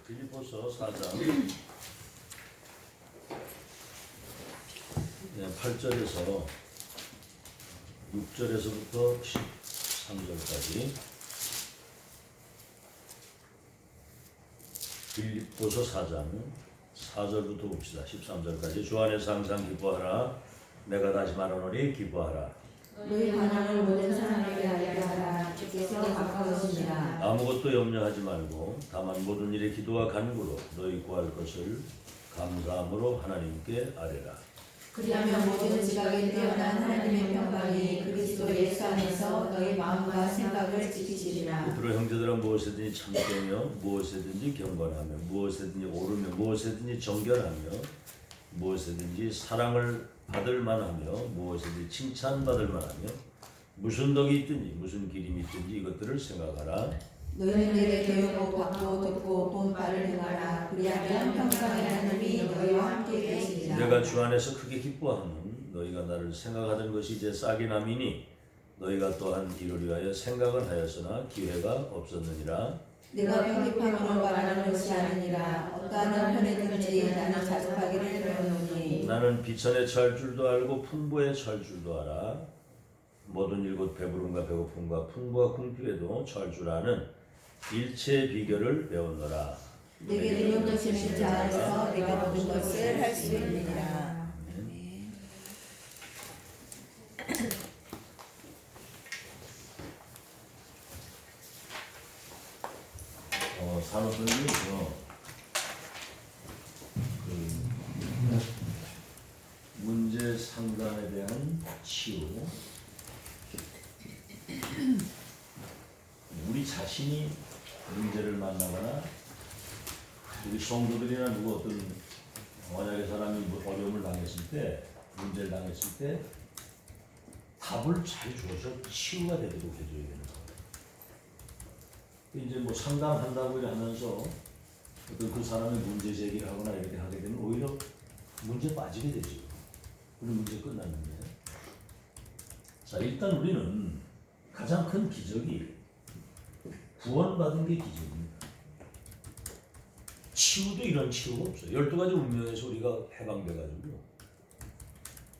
빌립보서 4장 8절에서 6절에서부터 13절까지 빌립보서 4장 4절부터 봅시다. 13절까지. 주 안에서 항상 기뻐하라. 내가 다시 말하노니 기뻐하라. 너희 반항을 모든 사람에게 알게 하라. 주께서 가까우시니라. 아무것도 염려하지 말고 다만 모든 일에 기도와 간구로 너희 구할 것을 감사함으로 하나님께 아뢰라. 그리하면 모든 지각에 뛰어난 하나님의 평강이 그리스도 예수 안에서 너희 마음과 생각을 지키시리라. 그러므로 형제들아 무엇이든지 참되며 무엇이든지 경건하며 무엇이든지 옳으며 무엇이든지 정결하며 무엇이든지 사랑을 받을 만하며 무엇이든지 칭찬받을 만하며 무슨 덕이 있든지 무슨 기림이 있든지 이것들을 생각하라. 너희는 내게 배우고 받고 듣고 본 바를 행하라. 그리하면 평강의 하나님이 너희와 함께 계시리라. 내가 주 안에서 크게 기뻐하는 너희가 나를 생각하던 것이 이제 싹이 남이니 너희가 또한 이를 위하여 생각을 하였으나 기회가 없었느니라. 내가 편집함으로 말하는 것이 아니니라. 어떠한 편이든지 나는 자족하기를 배우노니 나는 비천에 처할 줄도 알고 풍부에 처할 줄도 알아. 모든 일곱 배부름과 배고픔과 풍부와 궁핍에도 처할 줄 아는 일체의 비결을 배웠노라. 내게 능력 주시는 자 안에서 내가 모든 것을 할 수 있느니라. 산업은요, 문제 상담에 대한 치유. 우리 자신이 문제를 만나거나 우리 성도들이나 누구 어떤 만약에 사람이 어려움을 당했을 때, 문제를 당했을 때 답을 잘 줘서 치유가 되도록 해줘야 되는 거예요. 이제 뭐 상담한다고 하면서 어떤 그 사람의 문제 제기를 하거나 이렇게 하게 되면 오히려 문제 빠지게 되죠. 그리고 문제 끝났는데. 자, 일단 우리는 가장 큰 기적이 구원받은 게 기적입니다. 치유도 이런 치유가 없어요. 12가지 운명에서 우리가 해방돼가지고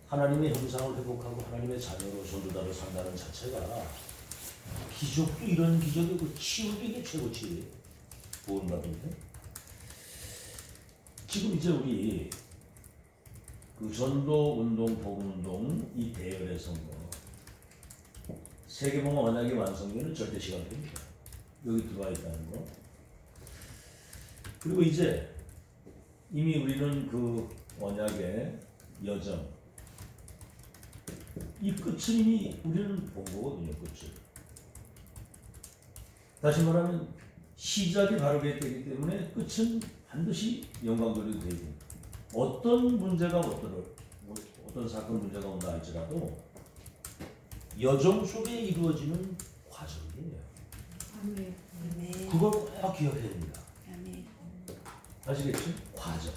하나님의 형상을 회복하고 하나님의 자녀로 전도자로 산다는 자체가 기적도 이런 기적이고 치유도 이게 최고치예요. 구원받은 게. 지금 이제 우리 그 전도 운동, 복음 운동 이 대열의 선거 세계봉화 언약의 완성되는 절대 시간표입니다. 여기 들어와 있다는 거. 그리고 이제 이미 우리는 그 언약의 여정 이 끝을 이미 우리는 본 거거든요. 끝을. 다시 말하면 시작이 바르게 되기 때문에 끝은 반드시 영광으로 되어야 됩니다. 어떤 문제가 어떤 사건 문제가 온다 할지라도 여정 속에 이루어지는 과정이에요. 아멘. 그걸 꼭 기억해야 됩니다. 아멘. 아시겠죠? 과정.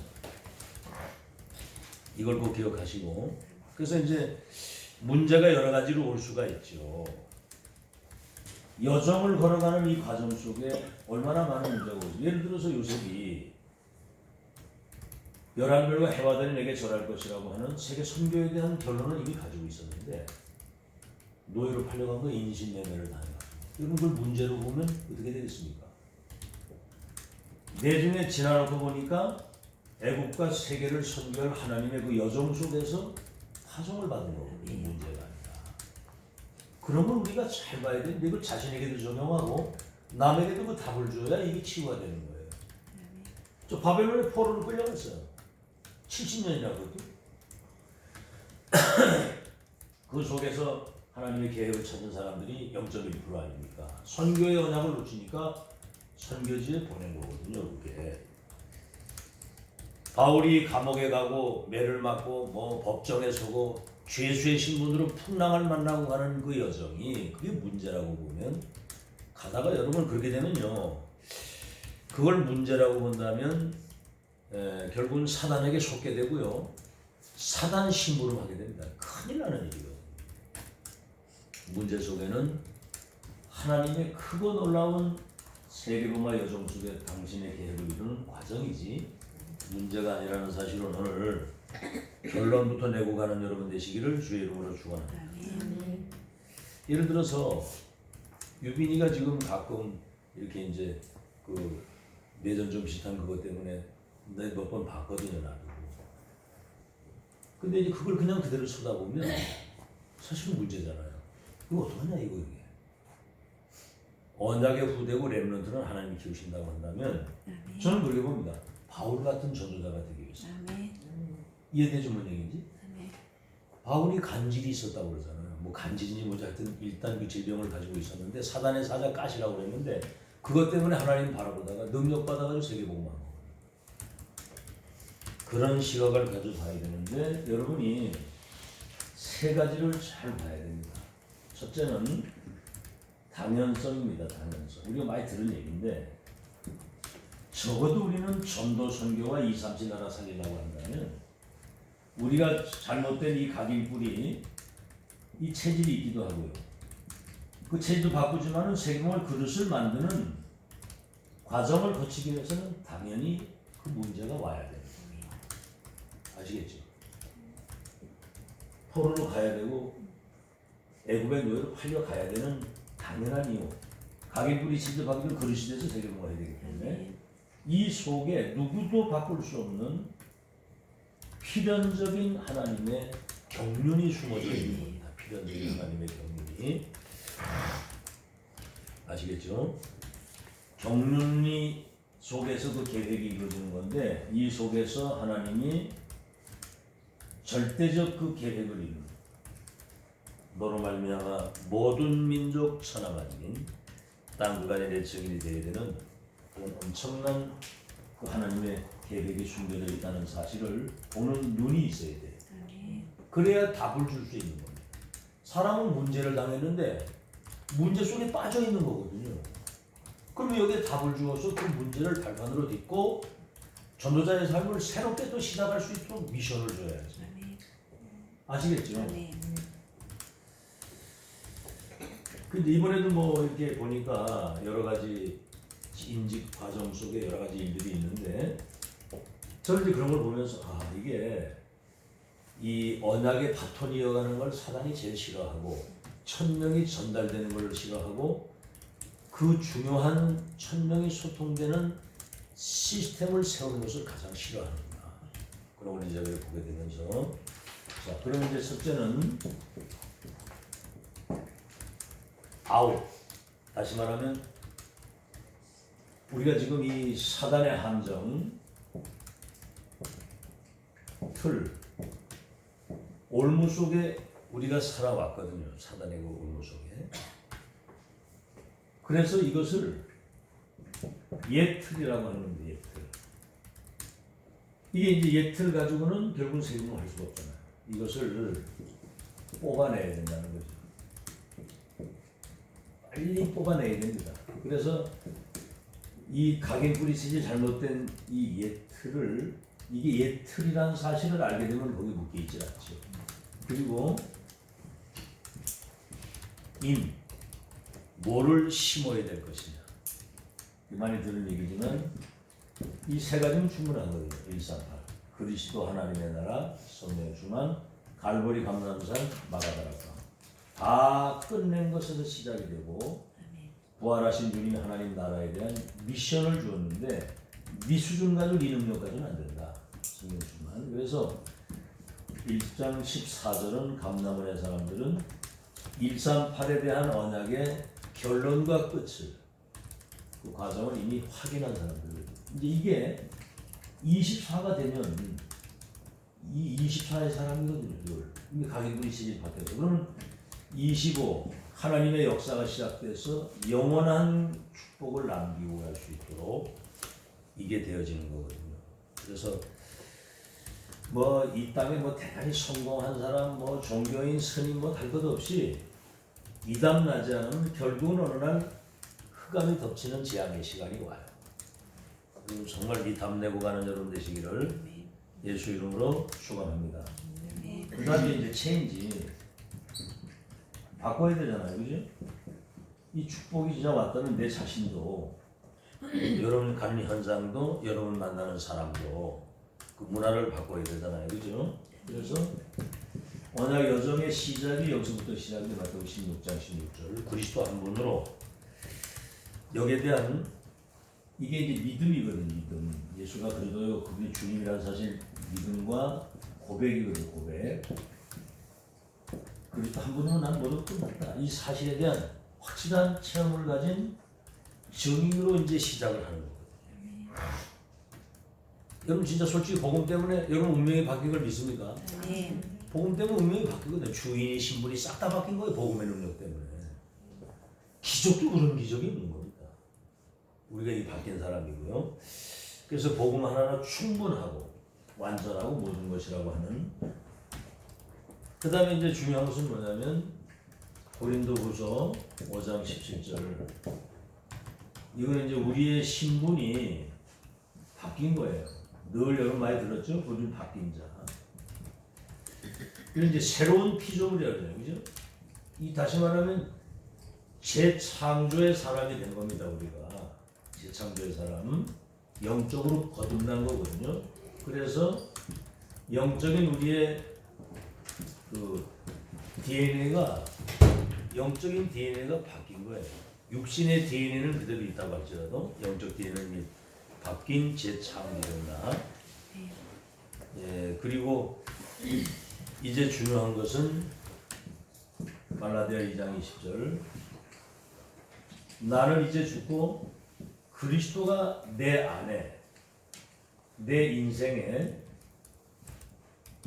이걸 꼭 기억하시고. 그래서 이제 문제가 여러 가지로 올 수가 있죠. 여정을 걸어가는 이 과정 속에 얼마나 많은 문제가 오죠. 예를 들어서 요셉이 열왕들과 해와들이 내게 절할 것이라고 하는 세계 선교에 대한 결론을 이미 가지고 있었는데 노예로 팔려간 거 인신매매를 당해가지고 여러분 그걸 문제로 보면 어떻게 되겠습니까? 내중에 지나놓고 보니까 애국과 세계를 선교할 하나님의 그 여정 속에서 파송을 받는 거거든요. 이 문제가 아니라. 그런 걸 우리가 잘 봐야 되는데 이걸 자신에게도 적용하고 남에게도 그 답을 줘야 이게 치유가 되는 거예요. 저 바벨론의 포로로 끌려갔어요. 70년이라고도. 그 속에서 하나님의 계획을 찾은 사람들이 0.1% 아닙니까? 선교의 언약을 놓치니까 선교지에 보낸 거거든요. 그게. 바울이 감옥에 가고 매를 맞고 뭐 법정에 서고 죄수의 신분으로 풍랑을 만나고 가는 그 여정이 그게 문제라고 보면 가다가 여러분 그렇게 되면요. 그걸 문제라고 본다면 결국은 사단에게 속게 되고요. 사단 심부름하게 됩니다. 큰일 나는 일이거든요. 문제 속에는 하나님의 크고 놀라운 세계로마 여정 속에 당신의 계획을 이루는 과정이지 문제가 아니라는 사실을 오늘 결론부터 내고 가는 여러분 되시기를 주의 이름으로 축원합니다. 아멘. 예를 들어서 유빈이가 지금 가끔 이렇게 이제 그 내전 좀 비슷한 그것 때문에 내가 몇 번 봤거든요 나도. 근데 이제 그걸 그냥 그대로 쳐다보면 사실은 문제잖아요. 이거 어떡하냐 이거 이게. 언약의 후대고 렘넌트는 하나님이 키우신다고 한다면 아멘. 저는 그렇게 봅니다. 바울 같은 전도자가 되기 위해서. 아멘. 이해되죠 뭔 얘기인지? 아멘. 바울이 간질이 있었다고 그러잖아요. 뭐 간질인지 뭐지 하여튼 일단 그 질병을 가지고 있었는데 사단의 사자 가시라고 그랬는데 그것 때문에 하나님 바라보다가 능력받아가지고 세계복음한 거예요. 그런 시각을 가지고 봐야 되는데 여러분이 세 가지를 잘 봐야 됩니다. 첫째는 당연성입니다. 당연성. 우리가 많이 들은 얘기인데 적어도 우리는 전도 선교와 2, 3, 7 나라 살리려고 한다면 우리가 잘못된 이 각인 뿌리 이 체질이 있기도 하고요. 그 체질도 바꾸지만은 세계공을 그릇을 만드는 과정을 거치기 위해서는 당연히 그 문제가 와야 됩니다. 아시겠죠? 포로로 가야 되고 애굽의 노예로 팔려 가야 되는 당연한 이유. 각인 뿌리 체질 바꾸면 그릇이 돼서 세계공을 해야 되기 때문에 이 속에 누구도 바꿀 수 없는 필연적인 하나님의 경륜이 숨어져 있는 겁니다. 필연적인 하나님의 경륜이. 아시겠죠? 경륜이 속에서 그 계획이 이루어지는 건데 이 속에서 하나님이 절대적 그 계획을 이루는 너로 말미암아 모든 민족 천하만민 땅 그간의 내 증인이 되어야 되는 그런 엄청난 그 하나님의 계획이 숨겨져 있다는 사실을 보는 눈이 있어야 돼요. 그래야 답을 줄 수 있는 겁니다. 사람은 문제를 당했는데 문제 속에 빠져 있는 거거든요. 그러면 여기에 답을 주어서 그 문제를 발판으로 딛고 전도자의 삶을 새롭게 또 시작할 수 있도록 미션을 줘야지. 아시겠죠? 근데 이번에도 뭐 이렇게 보니까 여러 가지 인직 과정 속에 여러 가지 일들이 있는데 저는 이제 그런 걸 보면서 이게 이 언약의 바톤이 이어가는 걸 사단이 제일 싫어하고 1000명이 전달되는 걸 싫어하고 그 중요한 1000명이 소통되는 시스템을 세우는 것을 가장 싫어합니다. 그런 걸 이제 보게 되면서 자 그러면 이제 첫째는 아웃. 다시 말하면 우리가 지금 이 사단의 함정 틀 올무 속에 우리가 살아왔거든요. 사단의 그 올무 속에. 그래서 이것을 옛 틀이라고 하는데 옛 틀. 이게 이제 옛 틀 가지고는 결국 세금을 할 수가 없잖아요. 이것을 뽑아내야 된다는 거죠. 빨리 뽑아내야 됩니다. 그래서 이 각인 뿌리치지 잘못된 이 옛 틀을 이게 옛 틀이라는 사실을 알게 되면 거기 묶여 있지 않죠. 그리고 뭐를 심어야 될 것이냐. 많이 들은 얘기지만 이 세 가지는 충분하거든요. 138 그리스도 하나님의 나라 성령의 주만 갈보리 감람산 마가다락방 다 끝낸 것에서 시작이 되고 부활하신 주님이 하나님 나라에 대한 미션을 주었는데 네 수준 가지고 네 능력 가지고는 안 된다. 성령 주만. 그래서 1장 14절은 감람원의 사람들은 138에 대한 언약의 결론과 끝을 그 과정을 이미 확인한 사람들. 이제 이게 24가 되면 이 24의 사람이거든요. 이게 각인분이 시즌 바뀌어서 그러면 25 하나님의 역사가 시작돼서 영원한 축복을 남기고 갈 수 있도록 이게 되어지는 거거든요. 그래서 뭐 이 땅에 뭐 대단히 성공한 사람, 뭐 종교인, 스님 뭐 할 것 없이 이담나지 않으면 결국은 어느 날 흑암이 덮치는 재앙의 시간이 와요. 그리고 정말 이 담내고 가는 여러분 되시기를 예수 이름으로 축원합니다. 그 다음에 이제 체인지 바꿔야 되잖아요, 그죠? 이 축복이 진짜 왔다면 내 자신도 여러분 가는 현장도 여러분 만나는 사람도 그 문화를 바꿔야 되잖아요, 그죠? 그래서 언약 여정의 시작이 여기서부터 시작이 마태복음 16장 16절 그리스도 한 분으로 여기에 대한 이게 이제 믿음이거든요. 믿음. 예수가 그래도 그분이 주님이라는 사실 믿음과 고백이거든요. 고백. 그리스도 한 분으로 난 모두 끝났다. 이 사실에 대한 확실한 체험을 가진 증인으로 이제 시작을 하는 거거든요. 여러분 진짜 솔직히 복음 때문에 여러분 운명이 바뀐 걸 믿습니까? 네. 복음 때문에 운명이 바뀌거든요. 주인의 신분이 싹 다 바뀐 거예요. 복음의 능력 때문에. 기적도 그런 기적이 있는 겁니다. 우리가 이 바뀐 사람이고요. 그래서 복음 하나로 충분하고 완전하고 모든 것이라고 하는. 그 다음에 이제 중요한 것은 뭐냐면 고린도후서 5장 17절. 이거는 이제 우리의 신분이 바뀐 거예요. 늘 여러분 많이 들었죠? 우리는 바뀐 자. 이건 이제 새로운 피조물이라고 그죠? 이 다시 말하면 재창조의 사람이 된 겁니다. 우리가 재창조의 사람, 영적으로 거듭난 거거든요. 그래서 영적인 우리의 그 DNA가 영적인 DNA가 바뀐 거예요. 육신의 DNA는 그대로 있다고 할지라도 영적 DNA는 바뀐 재창조나. 예, 그리고 이제 중요한 것은 갈라디아 2장 20절. 나는 이제 죽고 그리스도가 내 안에, 내 인생에,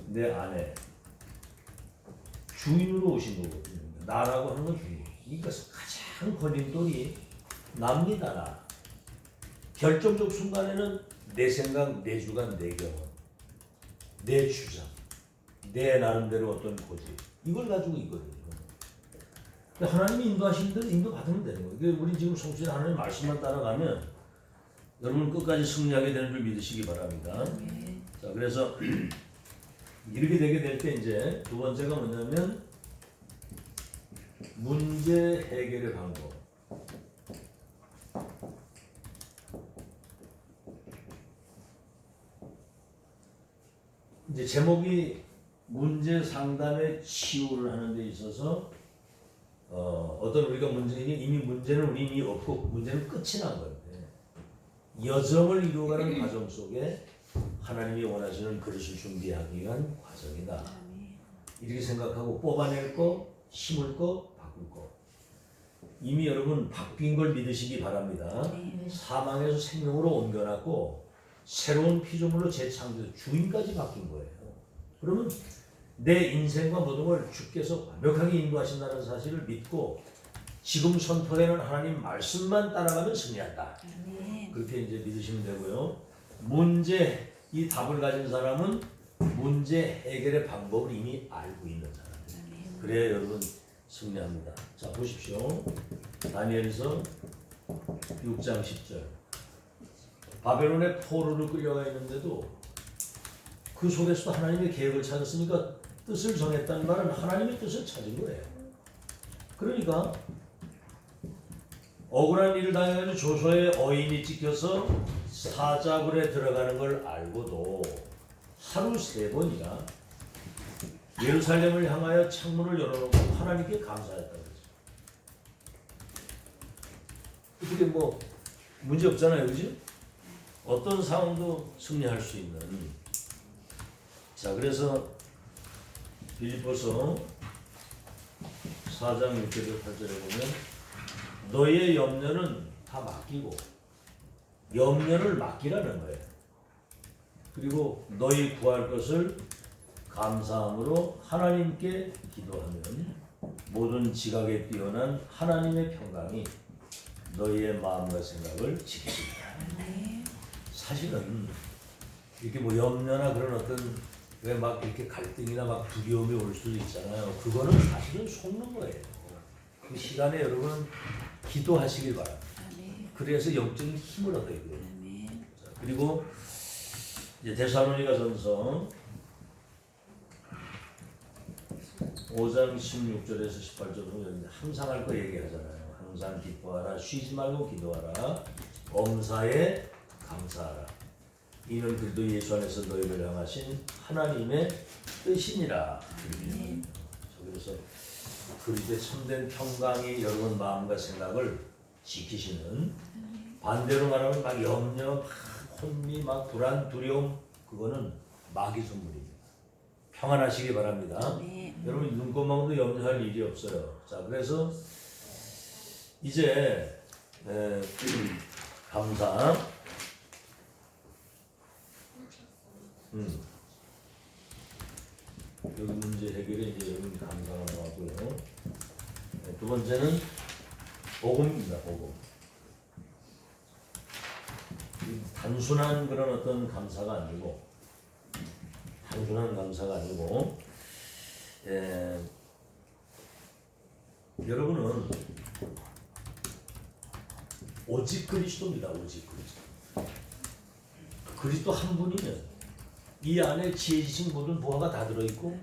내 안에 주인으로 오신 거거든요. 나라고 하는 건 주인. 그러니까 가장 걸림돌이 납니다. 나. 결정적 순간에는 내 생각, 내 주관, 내 경험, 내 주장, 내 나름대로 어떤 고집 이걸 가지고 있거든요. 하나님이 인도하신 대로 인도받으면 되는 거예요. 우리 지금 성실한 하나님 말씀만 따라가면 여러분 끝까지 승리하게 되는 줄 믿으시기 바랍니다. 자, 그래서 이렇게 되게 될 때 이제 두 번째가 뭐냐면 문제 해결의 방법. 이제 제목이 문제 상담의 치유를 하는 데 있어서 어떤 우리가 이미 문제는 우리 이미 없고 문제는 끝이 난 건데 여정을 이루어가는 과정 속에 하나님이 원하시는 그릇을 준비하기 위한 과정이다. 이렇게 생각하고 뽑아낼 거, 심을 거, 바꿀 거. 이미 여러분 바뀐 걸 믿으시기 바랍니다. 사망에서 생명으로 옮겨놨고 새로운 피조물로 재창조, 주인까지 바뀐 거예요. 그러면 내 인생과 모든 걸 주께서 완벽하게 인도하신다는 사실을 믿고 지금 선포되는 하나님 말씀만 따라가면 승리한다. 그렇게 이제 믿으시면 되고요. 문제, 이 답을 가진 사람은 문제 해결의 방법을 이미 알고 있는 사람이에요. 그래야 여러분 승리합니다. 자, 보십시오. 다니엘서 6장 10절. 바벨론의 포로로 끌려가 있는데도 그 속에서도 하나님의 계획을 찾았으니까 뜻을 정했다는 말은 하나님의 뜻을 찾은 거예요. 그러니까 억울한 일을 당해가지고 조서의 어인이 찍혀서 사자굴에 들어가는 걸 알고도 하루 3번이나 예루살렘을 향하여 창문을 열어놓고 하나님께 감사했다고 그랬어요. 이게 뭐 문제 없잖아요, 그지? 어떤 상황도 승리할 수 있는. 자, 그래서 빌립보서 4장 6절에서 8절에 보면 너희의 염려는 다 맡기고 염려를 맡기라는 거예요. 그리고 너희 구할 것을 감사함으로 하나님께 기도하면 모든 지각에 뛰어난 하나님의 평강이 너희의 마음과 생각을 지키시리라. 사실은 이렇게 뭐 염려나 그런 어떤 왜 막 이렇게 갈등이나 막 두려움이 올 수도 있잖아요. 그거는 사실은 속는 거예요. 그 시간에 여러분 기도하시길 바랍니다. 그래서 영적인 힘을 얻어야 돼요. 자, 그리고 이제 데살로니가전서 5장 16절에서 18절로 항상 할 거 얘기하잖아요. 항상 기뻐하라, 쉬지 말고 기도하라. 엄사에 감사하라. 이는 그리스도 예수 안에서 너희를 향하신 하나님의 뜻이니라. 그래서 그리스도의 참된 평강이 여러분 마음과 생각을 지키시는, 반대로 말하면 막 염려, 막 혼미, 막 불안, 두려움, 그거는 마귀 선물입니다. 평안하시기 바랍니다. 여러분 눈꽃만도 염려할 일이 없어요. 자, 그래서 이제 감사. 여기 문제 해결에 이제 여러분 감사가 나왔고요. 두 번째는 복음입니다. 복음. 단순한 그런 어떤 감사가 아니고, 여러분은 오직 그리스도입니다. 오직 그리스도. 그리스도 한 분이면 이 안에 지혜지신 모든 보화가 다 들어있고,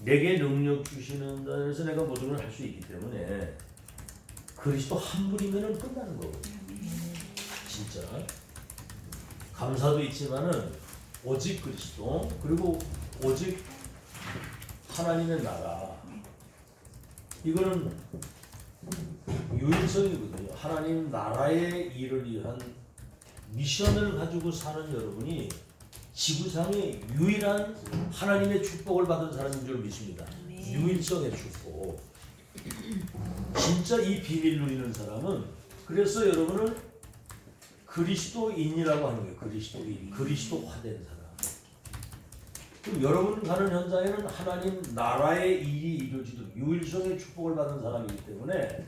내게 능력 주시는 데서 내가 모든 걸 할 수 있기 때문에 그리스도 한 분이면 끝나는 거거든요. 진짜 감사도 있지만은 오직 그리스도, 그리고 오직 하나님의 나라, 이거는 유일성이거든요. 하나님 나라의 일을 위한 미션을 가지고 사는 여러분이 지구상의 유일한 하나님의 축복을 받은 사람인 줄 믿습니다. 유일성의 축복. 진짜 이 비밀 누리는 사람은, 그래서 여러분은 그리스도인이라고 하는 거예요. 그리스도인, 그리스도화된 사람. 그럼 여러분 가는 현장에는 하나님 나라의 일이 이루어지도록 유일성의 축복을 받은 사람이기 때문에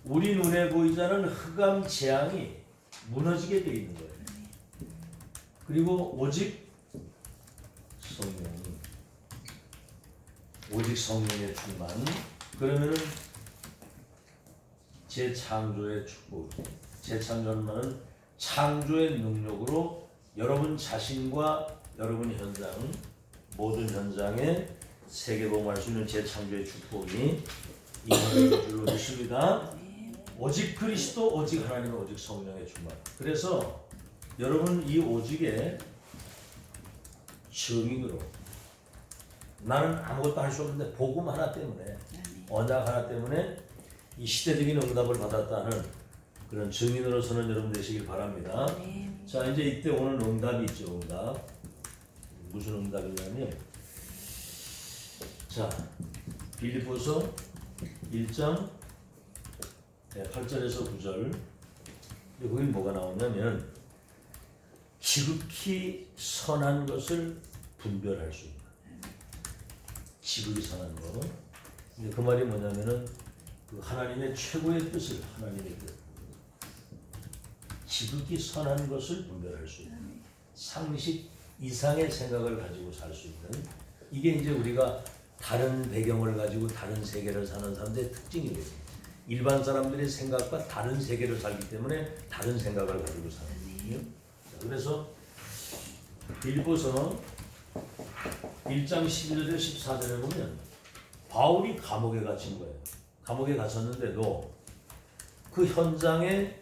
우리 눈에 보이지 않는 흑암 재앙이 무너지게 되어 있는 거예요. 그리고 오직 성령의 충만. 그러면은 재창조의 축복. 재창조하는 말은 창조의 능력으로 여러분 자신과 여러분 현장, 모든 현장에 세계복음할 수 있는 재창조의 축복이 임할 줄로 믿습니다. 오직 그리스도, 오직 하나님, 오직 성령의 충만. 그래서 여러분 이 오직의 증인으로, 나는 아무것도 할 수 없는데 복음 하나 때문에, 언약 하나 때문에 이 시대적인 응답을 받았다는 그런 증인으로서는 여러분 되시길 바랍니다. 자, 이제 이때 오는 응답이 있죠. 응답. 무슨 응답이냐면, 자, 빌립보서 1장 8절에서 9절. 거기 뭐가 나오냐면 지극히 선한 것을 분별할 수 있는, 지극히 선한 것. 그 말이 뭐냐면은 그 하나님의 최고의 뜻을, 하나님의 뜻, 지극히 선한 것을 분별할 수 있는, 상식 이상의 생각을 가지고 살 수 있는, 이게 이제 우리가 다른 배경을 가지고 다른 세계를 사는 사람들의 특징이거든요. 일반 사람들의 생각과 다른 세계를 살기 때문에 다른 생각을 가지고 사는 거거든요. 그래서 빌립보서 1장 11절에 14절에 보면 바울이 감옥에 갇힌 거예요. 감옥에 갇혔는데도 그 현장에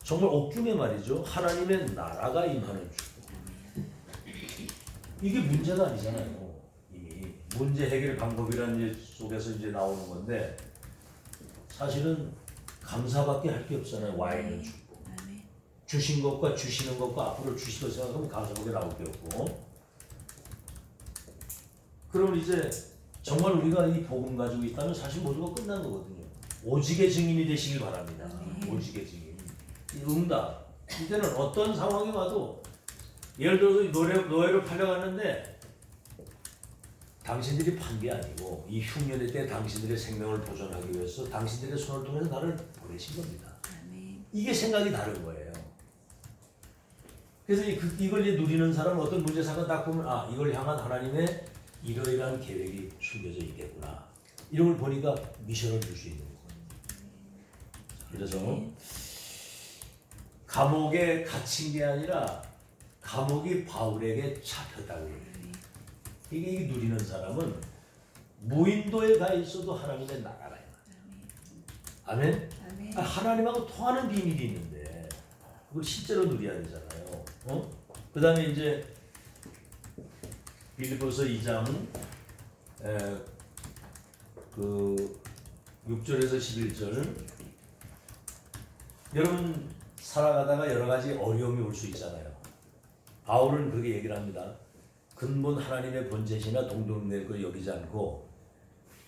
정말 옥중에 말이죠, 하나님의 나라가 임하는 축복. 이게 문제가 아니잖아요. 이미 문제 해결 방법이라는 속에서 이제 나오는 건데, 사실은 감사밖에 할 게 없잖아요. 와 있는 축복. 주신 것과 주시는 것과 앞으로 주실 것 생각하면 감사밖에 나올 게 없고. 그럼 이제 정말 우리가 이 복음 가지고 있다면 사실 모두가 끝난 거거든요. 오직의 증인이 되시길 바랍니다. 오직의 증인. 이 응답. 이제는 어떤 상황이 와도, 예를 들어서 노예로 팔려갔는데 당신들이 판 게 아니고 이 흉년의 때 당신들의 생명을 보존하기 위해서 당신들의 손을 통해서 나를 보내신 겁니다. 이게 생각이 다른 거예요. 그래서 이걸 이제 누리는 사람은 어떤 문제사가 딱 보면, 아, 이걸 향한 하나님의 이러이러한 계획이 숨겨져 있겠구나. 이런 걸 보니까 미션을 줄 수 있는 거예요. 그래서 감옥에 갇힌 게 아니라 감옥이 바울에게 잡혔다고 해요. 이게 누리는 사람은 무인도에 가 있어도 하나님의 나라가 아멘? 아멘. 하나님하고 통하는 비밀이 있는데 그걸 실제로 누려야 되잖아요. 그 다음에 이제 빌립보서 2장 그 6절에서 11절 여러분 살아가다가 여러 가지 어려움이 올 수 있잖아요. 바울은 그렇게 얘기를 합니다. 근본 하나님의 본체시나 동등될 걸 여기지 않고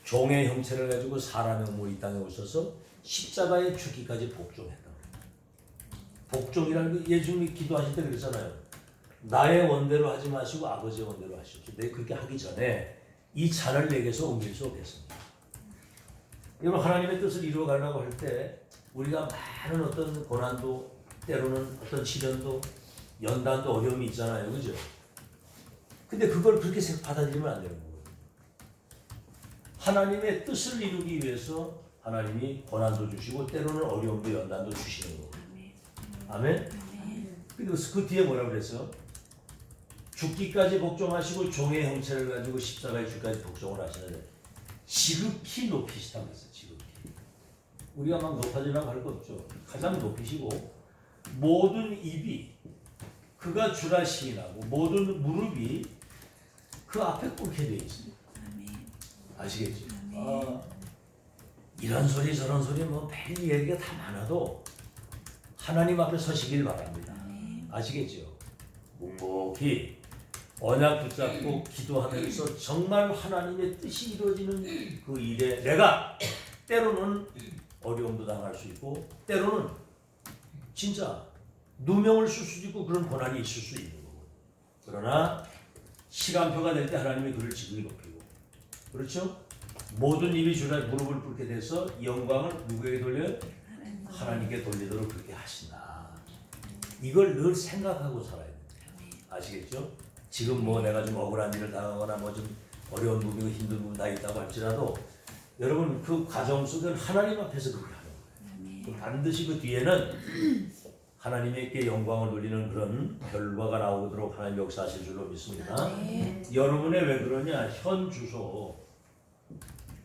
종의 형체를 가지고 사람의 몸을 이 땅에 오셔서 십자가의 죽기까지 복종했다. 복종이라는 게 예수님이 기도하실 때 그랬잖아요. 나의 원대로 하지 마시고 아버지의 원대로 하십시오. 내가 그렇게 하기 전에 이 잔을 내게서 옮길 수 없겠습니다. 여러분 하나님의 뜻을 이루어가려고 할 때 우리가 많은 어떤 고난도 때로는 어떤 시련도 연단도 어려움이 있잖아요. 그죠? 근데 그걸 그렇게 받아들이면 안 되는 거예요. 하나님의 뜻을 이루기 위해서 하나님이 고난도 주시고 때로는 어려움도 연단도 주시는 거예요. 아멘? 그래서 그 뒤에 뭐라고 그랬어요? 죽기까지 복종하시고 종의 형체를 가지고 십자가의 죽기까지 복종을 하시는데 지극히 높이시다고 했어요. 지극히. 우리가 막 높아지려고 할 거 없죠. 가장 높이시고 모든 입이 그가 주라 시인하고 모든 무릎이 그 앞에 꿇게 되어 있습니다. 아시겠죠? 이런 소리 저런 소리 뭐 매일 얘기가 다 많아도 하나님 앞에 서시길 바랍니다. 아시겠죠? 묵묵히 언약 붙잡고 기도하면서 정말 하나님의 뜻이 이루어지는 그 일에 내가 때로는 어려움도 당할 수 있고 때로는 진짜 누명을 쓸 수도 있고 그런 고난이 있을 수 있는 거고 그러나 시간표가 될 때 하나님이 그를 지극히 높이고 그렇죠? 모든 입이 주라 무릎을 꿇게 돼서 영광을 누구에게 돌려요? 하나님께 돌리도록 그렇게 하신다. 이걸 늘 생각하고 살아야 돼요. 아시겠죠? 지금 뭐 내가 좀 억울한 일을 당하거나 뭐 좀 어려운 부분, 힘든 부분 다 있다고 할지라도 여러분 그 과정 속에는 하나님 앞에서 그렇게 하는 거예요. 반드시 그 뒤에는 하나님께 영광을 돌리는 그런 결과가 나오도록 하나님 역사하실 줄로 믿습니다. 여러분의 왜 그러냐? 현 주소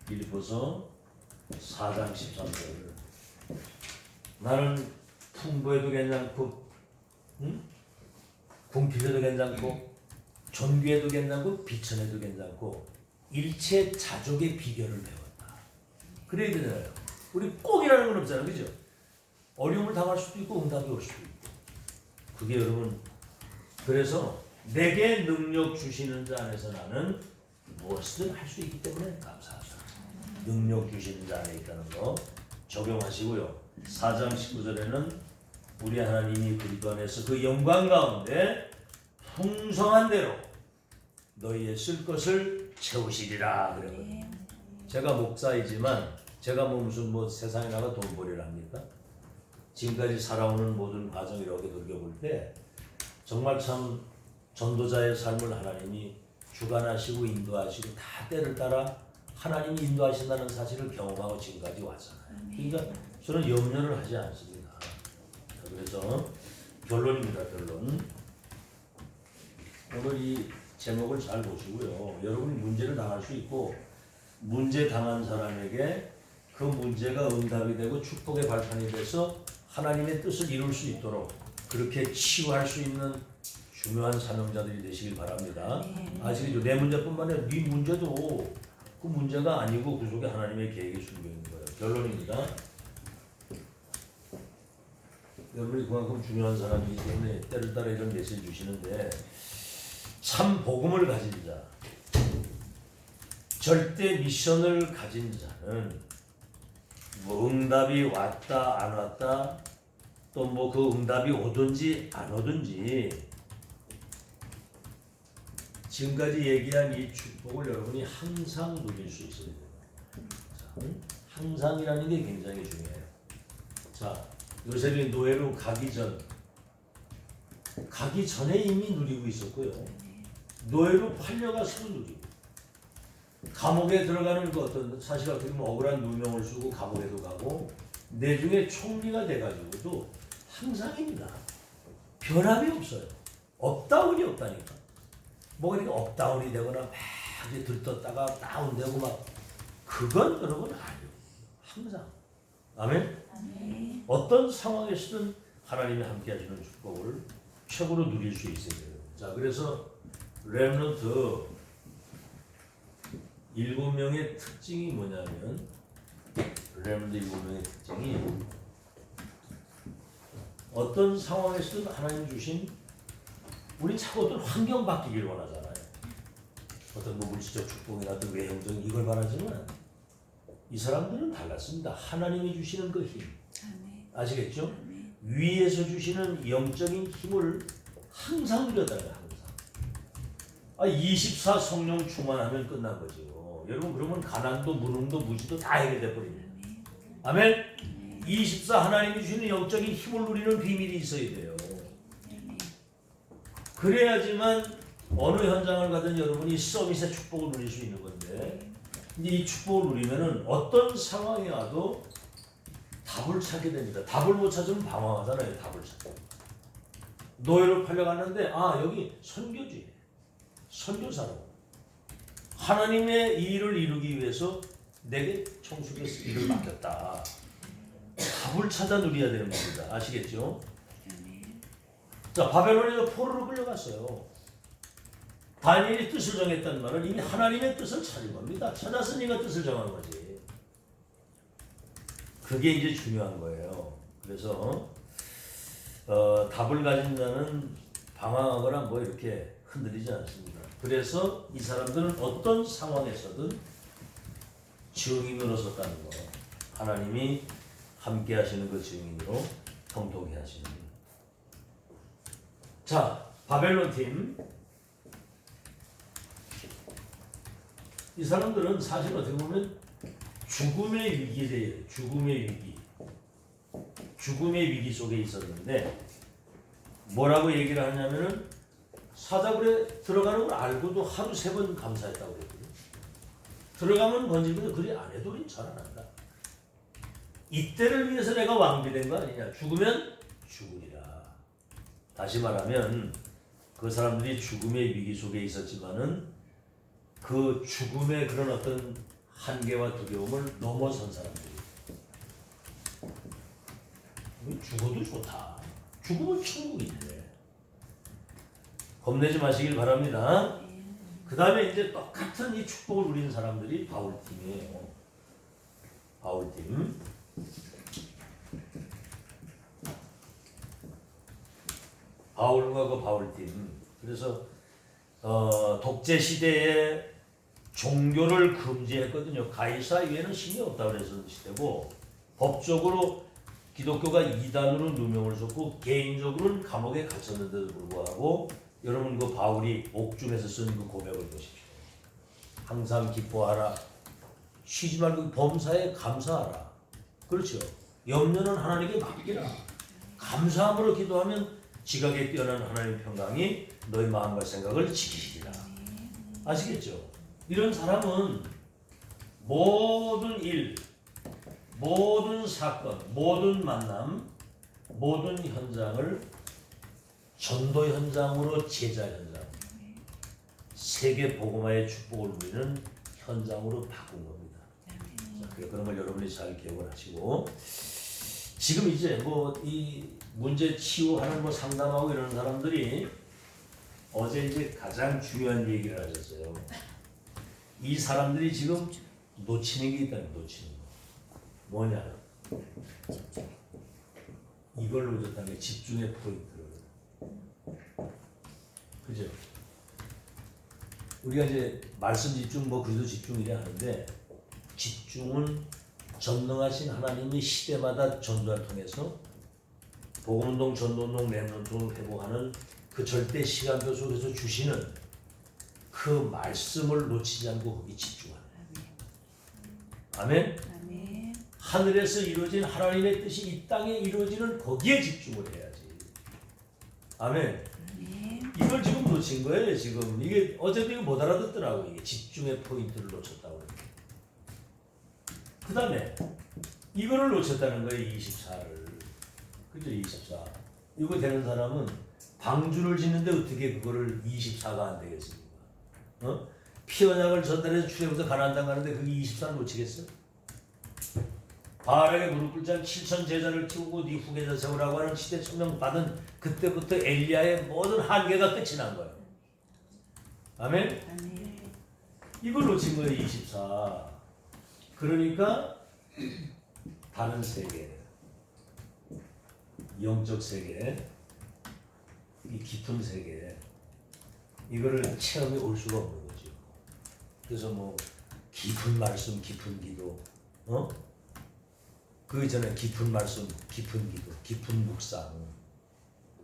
빌립보서 4장 13절 나는 풍부해도 괜찮고 궁핍해도 괜찮고 존귀해도 괜찮고 비천해도 괜찮고 일체 자족의 비결을 배웠다. 그래야 되잖아요. 우리 꼭이라는 건 없잖아요. 그죠? 어려움을 당할 수도 있고 응답이 올 수도 있고 그게 여러분 그래서 내게 능력 주시는 자 안에서 나는 무엇이든 할 수 있기 때문에 감사하다. 능력 주시는 자 안에 있다는 거 적용하시고요. 4장 19절에는 우리 하나님이 그리스도 안에서 그 영광 가운데 풍성한 대로 너희의 쓸 것을 채우시리라 그랬거든요. 제가 목사이지만 제가 뭐 무슨 뭐 세상에 나가 돈벌이를 합니까? 지금까지 살아오는 모든 과정을 이렇게 돌려볼 때 정말 참 전도자의 삶을 하나님이 주관하시고 인도하시고 다 때를 따라 하나님이 인도하신다는 사실을 경험하고 지금까지 왔잖아요. 그러니까 저는 염려를 하지 않습니다. 그래서 결론입니다. 결론. 오늘 이 제목을 잘 보시고요. 여러분이 문제를 당할 수 있고 문제 당한 사람에게 그 문제가 응답이 되고 축복의 발판이 돼서 하나님의 뜻을 이룰 수 있도록 그렇게 치유할 수 있는 중요한 사명자들이 되시길 바랍니다. 아시겠죠? 내 문제뿐만 아니라 네 문제도 그 문제가 아니고 그 속에 하나님의 계획이 숨겨 있는 거예요. 결론입니다. 여러분이 그만큼 중요한 사람이기 때문에 때를 따라 이런 메시지 주시는데 참 복음을 가진 자, 절대 미션을 가진 자는 뭐 응답이 왔다 안 왔다 또 뭐 그 응답이 오든지 안 오든지 지금까지 얘기한 이 축복을 여러분이 항상 누릴 수 있어야 돼요. 항상이라는 게 굉장히 중요해요. 자, 요셉이 노예로 가기 전에 이미 누리고 있었고요. 노예로 팔려가서도 누리고 감옥에 들어가는 그 어떤 사실 어떻게 보면 억울한 누명을 쓰고 감옥에도 가고 내중에 총리가 돼가지고도 항상입니다. 변함이 없어요. 업다운이 없다니까. 뭐가 이렇게 업다운이 되거나 막 이제 들떴다가 다운되고 막 그건 여러분 아니에요. 항상 아멘. 아멘. 어떤 상황에서든 하나님이 함께 하시는 축복을 최고로 누릴 수 있어야 돼요. 자, 그래서 렘넌트 7명의 특징이 뭐냐면 렘넌트 7명의 특징이 어떤 상황에서든 하나님 주신 우리 자꾸 어떤 환경 바뀌길 원하잖아요. 어떤 뭐 물질적 축복이나 어떤 외형적인 이걸 바라지만 이 사람들은 달랐습니다. 하나님이 주시는 그 힘 아멘. 아시겠죠? 아멘. 위에서 주시는 영적인 힘을 항상 누렸다는 거예요. 항상. 24 성령 충만하면 끝난 거죠. 여러분 그러면 가난도 무능도 무지도 다 해결돼 버립니다. 아멘. 24 하나님이 주시는 영적인 힘을 누리는 비밀이 있어야 돼요. 그래야지만 어느 현장을 가든 여러분이 서밋의 축복을 누릴 수 있는 건데 이제 이 축복을 누리면은 어떤 상황이 와도 답을 찾게 됩니다. 답을 못 찾으면 방황하잖아요. 답을 찾고 노예로 팔려갔는데 여기 선교지 선교사로 하나님의 이 일을 이루기 위해서 내게 청수의 일을 맡겼다. 답을 찾아 누려야 되는 겁니다. 아시겠죠? 자, 바벨론에서 포로로 끌려갔어요. 다니엘이 뜻을 정했다는 말은 이미 하나님의 뜻을 찾은 겁니다. 찾았으니까 뜻을 정한 거지. 그게 이제 중요한 거예요. 그래서 답을 가진 자는 방황하거나 뭐 이렇게 흔들리지 않습니다. 그래서 이 사람들은 어떤 상황에서든 증인으로 섰다는 거. 하나님이 함께 하시는 그 증인으로 통통히 하시는. 자, 바벨론 팀. 이 사람들은 사실 어떻게 보면 죽음의 위기에 대해 죽음의 위기 속에 있었는데 뭐라고 얘기를 하냐면은 사자굴에 들어가는 걸 알고도 하루 3번 감사했다고 그랬거든요. 들어가면 번지면 그리 안 해도 우린 살아난다. 이때를 위해서 내가 왕비된 거 아니냐. 죽으면 죽으리라. 다시 말하면 그 사람들이 죽음의 위기 속에 있었지만은 그 죽음의 그런 어떤 한계와 두려움을 넘어선 사람들이 죽어도 좋다. 죽으면 천국인데 겁내지 마시길 바랍니다. 그 다음에 이제 똑같은 이 축복을 누리는 사람들이 바울팀이에요. 바울팀. 바울과 그 바울팀. 그래서 독재 시대에 종교를 금지했거든요. 가이사 위에는 신이 없다고 그랬던 시대고 법적으로 기독교가 이단으로 누명을 줬고 개인적으로는 감옥에 갇혔는데도 불구하고 여러분 그 바울이 옥중에서 쓴 그 고백을 보십시오. 항상 기뻐하라. 쉬지 말고 범사에 감사하라. 그렇죠. 염려는 하나님께 맡기라. 감사함으로 기도하면 지각에 뛰어난 하나님의 평강이 너희 마음과 생각을 지키시리라. 아시겠죠? 이런 사람은 모든 일, 모든 사건, 모든 만남, 모든 현장을 전도 현장으로 제자 현장, 세계 복음화의 축복을 누리는 현장으로 바꾼 겁니다. 자, 그런 걸 여러분이 잘 기억을 하시고 지금 이제 뭐 이 문제 치유하는 뭐 상담하고 이러는 사람들이 어제 이제 가장 중요한 얘기를 하셨어요. 이 사람들이 지금 놓치는 게 있다는 놓치는 거. 뭐냐? 이걸 놓쳤다는 게 집중의 포인트를. 그죠? 우리가 이제 말씀 집중 뭐 그래도 집중이라 하는데 집중은 전능하신 하나님이 시대마다 전도를 통해서 복음운동, 전도운동, 렘넌트를 회복하는 그 절대 시간표 속에서 주시는 그 말씀을 놓치지 않고 거기 집중하는. 아멘. 아멘. 하늘에서 이루어진 하나님의 뜻이 이 땅에 이루어지는 거기에 집중을 해야지. 아멘. 아멘. 이걸 지금 놓친 거예요. 지금 이게 어제도 이거 못 알아듣더라고. 이게 집중의 포인트를 놓쳤다고. 그 다음에 이거를 놓쳤다는 거예요. 24를. 그죠? 24. 이거 되는 사람은 방주를 짓는데 어떻게 그거를 24가 안 되겠습니까? 피언약을 전달해서 출애굽에서 가나안 땅 가는데 그게 24를 놓치겠어? 바알에게 무릎 꿇지 않고 7천 제자를 키우고 네 후계자 세우라고 하는 시대 천명 받은 그때부터 엘리야의 모든 한계가 끝이 난 거예요. 아멘? 이걸 놓친 거예요. 24. 그러니까 다른 세계, 영적 세계, 이 깊은 세계, 이거를 체험해 올 수가 없는 거죠. 그래서 뭐 깊은 말씀, 깊은 기도, 그 전에 깊은 말씀, 깊은 기도, 깊은 묵상,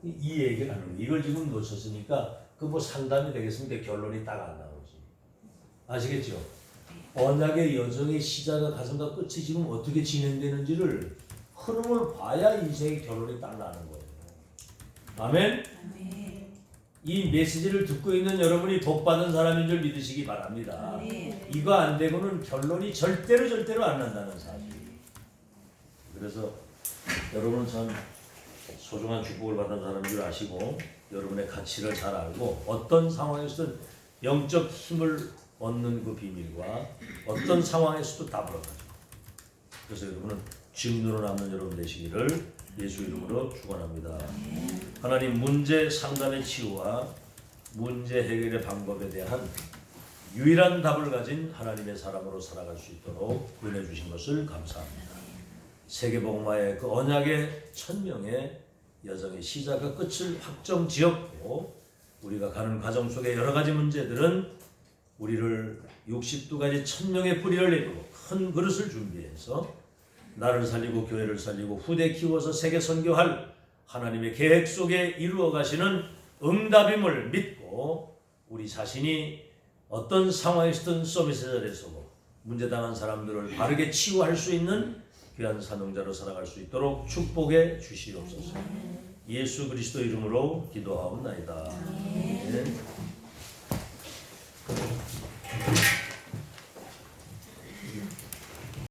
이 얘기를 하는 거예요. 이걸 지금 놓쳤으니까 그 뭐 상담이 되겠습니까? 결론이 딱 안 나오지. 아시겠죠? 언약의 여정의 시작과 가슴과 끝이 지금 어떻게 진행되는지를 흐름을 봐야 인생의 결론이 딱 나는 거예요. 아멘? 이 메시지를 듣고 있는 여러분이 복받은 사람인 줄 믿으시기 바랍니다. 이거 안 되고는 결론이 절대로 안 난다는 사실. 그래서 여러분은 참 소중한 축복을 받은 사람인 줄 아시고 여러분의 가치를 잘 알고 어떤 상황에서든 영적 힘을 얻는 그 비밀과 어떤 상황에서도 답을 얻어요. 그래서 여러분은 증인으로 남는 여러분 되시기를 예수 이름으로 축원합니다. 하나님 문제 상담의 치유와 문제 해결의 방법에 대한 유일한 답을 가진 하나님의 사람으로 살아갈 수 있도록 은혜 주신 것을 감사합니다. 세계복음화의 그 언약의 천명의 여정의 시작과 끝을 확정 지었고 우리가 가는 과정 속에 여러 가지 문제들은 우리를 62가지 천명의 뿌리를 내리고 큰 그릇을 준비해서 나를 살리고 교회를 살리고 후대 키워서 세계 선교할 하나님의 계획 속에 이루어 가시는 응답임을 믿고 우리 자신이 어떤 상황에서든 서비스 자리에서도 문제당한 사람들을 바르게 치유할 수 있는 귀한 사명자로 살아갈 수 있도록 축복해 주시옵소서. 예수 그리스도 이름으로 기도하옵나이다. 아멘.